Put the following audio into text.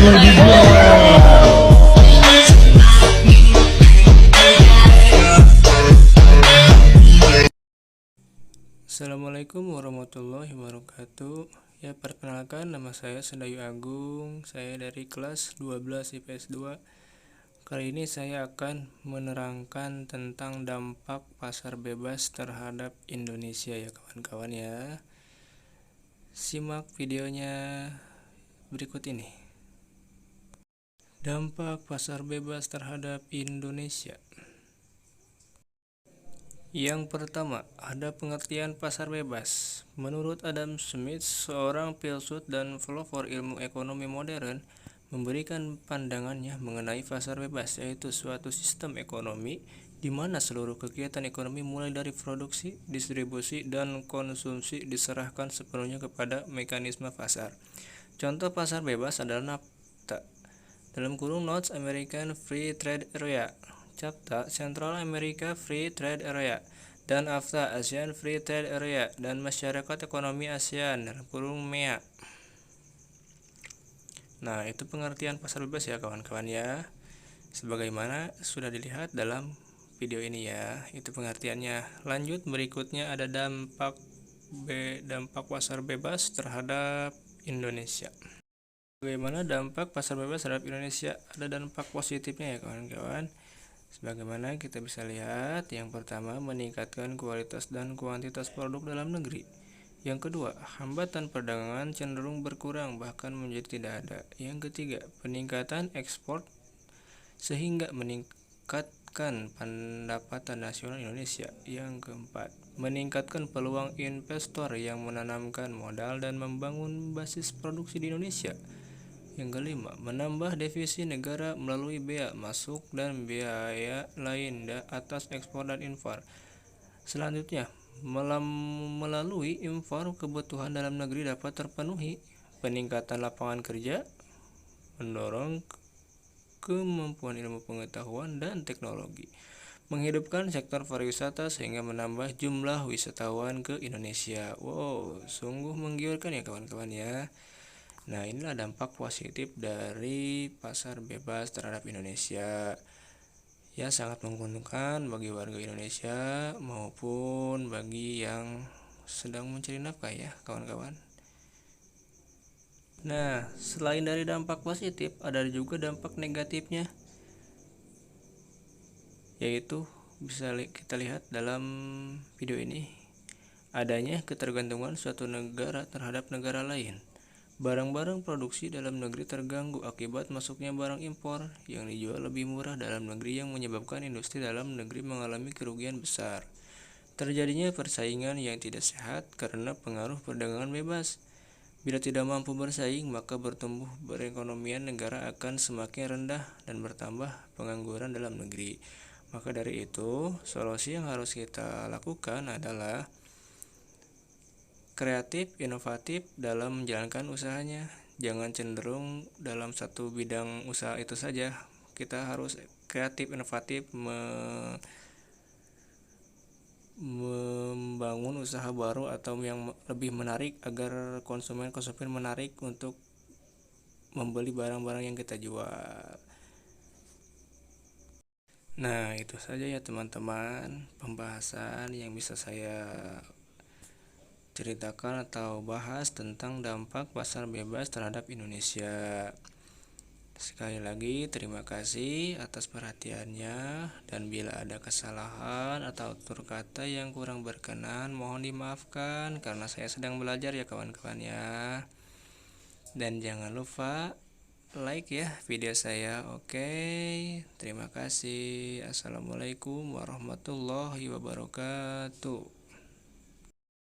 Assalamualaikum warahmatullahi wabarakatuh. Ya, perkenalkan, nama saya Sendayu Agung. Saya dari kelas 12 IPS 2. Kali ini saya akan menerangkan tentang dampak pasar bebas terhadap Indonesia ya kawan-kawan ya. Simak videonya berikut ini. Dampak pasar bebas terhadap Indonesia. Yang pertama, ada pengertian pasar bebas. Menurut Adam Smith, seorang filsuf dan pelopor ilmu ekonomi modern, memberikan pandangannya mengenai pasar bebas, yaitu suatu sistem ekonomi di mana seluruh kegiatan ekonomi mulai dari produksi, distribusi, dan konsumsi diserahkan sepenuhnya kepada mekanisme pasar. Contoh pasar bebas adalah NAFTA, (North American Free Trade Area), CAFTA, Central America Free Trade Area, dan AFTA, ASEAN Free Trade Area, dan Masyarakat Ekonomi ASEAN, (MEA). Nah, itu pengertian pasar bebas ya kawan-kawan ya. Sebagaimana sudah dilihat dalam video ini ya, itu pengertiannya. Lanjut, berikutnya ada dampak pasar bebas terhadap Indonesia. Bagaimana dampak pasar bebas terhadap Indonesia? Ada dampak positifnya ya kawan-kawan. Sebagaimana kita bisa lihat, yang pertama, meningkatkan kualitas dan kuantitas produk dalam negeri. Yang kedua, hambatan perdagangan cenderung berkurang bahkan menjadi tidak ada. Yang ketiga, peningkatan ekspor sehingga meningkatkan pendapatan nasional Indonesia. Yang keempat, meningkatkan peluang investor yang menanamkan modal dan membangun basis produksi di Indonesia. Yang kelima, menambah devisa negara melalui bea masuk dan biaya lain atas ekspor dan impor. Selanjutnya, melalui impor kebutuhan dalam negeri dapat terpenuhi. Peningkatan lapangan kerja, mendorong kemampuan ilmu pengetahuan dan teknologi, menghidupkan sektor pariwisata sehingga menambah jumlah wisatawan ke Indonesia. Wow, sungguh menggiurkan ya kawan-kawan ya. Nah, inilah dampak positif dari pasar bebas terhadap Indonesia. Ya, sangat menguntungkan bagi warga Indonesia maupun bagi yang sedang mencari nafkah ya kawan-kawan. Nah, selain dari dampak positif, ada juga dampak negatifnya, yaitu bisa kita lihat dalam video ini. Adanya ketergantungan suatu negara terhadap negara lain. Barang-barang produksi dalam negeri terganggu akibat masuknya barang impor yang dijual lebih murah dalam negeri yang menyebabkan industri dalam negeri mengalami kerugian besar. Terjadinya persaingan yang tidak sehat karena pengaruh perdagangan bebas. Bila tidak mampu bersaing, maka bertumbuh perekonomian negara akan semakin rendah dan bertambah pengangguran dalam negeri. Maka dari itu, solusi yang harus kita lakukan adalah kreatif, inovatif dalam menjalankan usahanya. Jangan cenderung dalam satu bidang usaha itu saja. Kita harus kreatif, inovatif, membangun usaha baru atau yang lebih menarik agar konsumen menarik untuk membeli barang-barang yang kita jual. Nah, itu saja ya teman-teman pembahasan yang bisa saya ceritakan atau bahas tentang dampak pasar bebas terhadap Indonesia. Sekali lagi terima kasih atas perhatiannya, dan bila ada kesalahan atau tutur kata yang kurang berkenan mohon dimaafkan karena saya sedang belajar ya kawan-kawan ya. Dan jangan lupa like ya video saya. Oke, terima kasih. Assalamualaikum warahmatullahi wabarakatuh.